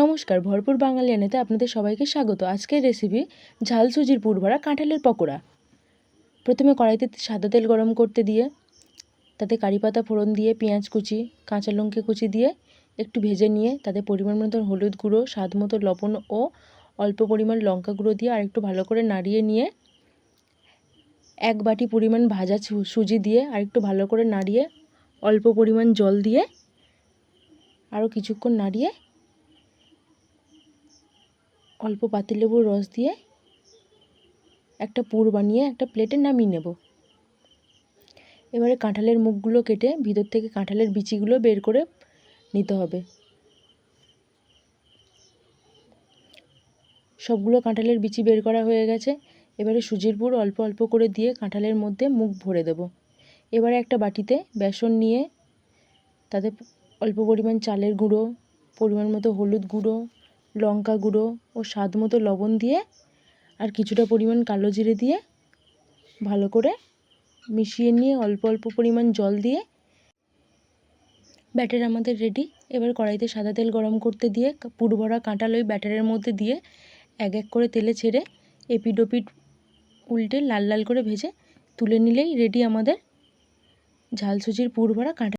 নমস্কার, ভরপুর বাঙালিয়ানাতে আপনাদের সবাইকে স্বাগত। আজকের রেসিপি ঝাল সুজির পুর ভরা কাঁঠালের পকোড়া। প্রথমে কড়াইতে সাদা তেল গরম করতে দিয়ে তাতে কারি পাতা ফোড়ন দিয়ে পেঁয়াজ কুচি, কাঁচা লঙ্কা কুচি দিয়ে একটু ভেজে নিয়ে তাতে পরিমাণ মতো হলুদ গুঁড়ো, স্বাদ মতো লবণ ও অল্প পরিমাণ লঙ্কা গুঁড়ো দিয়ে আর একটু ভালো করে নাড়িয়ে নিয়ে এক বাটি পরিমাণ ভাজা সুজি দিয়ে আর একটু ভালো করে নাড়িয়ে অল্প পরিমাণ জল দিয়ে আরও কিছুক্ষণ নাড়িয়ে অল্প পাতিলেবুর রস দিয়ে একটা পুর বানিয়ে একটা প্লেটে নামিয়ে নেব। এবারে কাঁঠালের মুখগুলো কেটে ভিতর থেকে কাঁঠালের বিচিগুলো বের করে নিতে হবে। সবগুলো কাঁঠালের বিচি বের করা হয়ে গেছে। এবারে সুজির পুর অল্প অল্প করে দিয়ে কাঁঠালের মধ্যে মুখ ভরে দেব। এবারে একটা বাটিতে বেসন নিয়ে তাতে অল্প পরিমাণ চালের গুঁড়ো, পরিমাণ মতো হলুদ গুঁড়ো, লঙ্কা গুঁড়ো ও স্বাদ মতো লবণ দিয়ে আর কিছুটা পরিমাণ কালো জিরে দিয়ে ভালো করে মিশিয়ে নিয়ে অল্প অল্প পরিমাণ জল দিয়ে ব্যাটার আমাদের রেডি। এবার কড়াইতে সাদা তেল গরম করতে দিয়ে পুর ভরা কাঁঠাল ওই ব্যাটারের মধ্যে দিয়ে এক এক করে তেলে ছেড়ে এপিড ওপিড উল্টে লাল লাল করে ভেজে তুলে নিলেই রেডি আমাদের ঝাল সুজির পুর ভরা কাঁঠাল।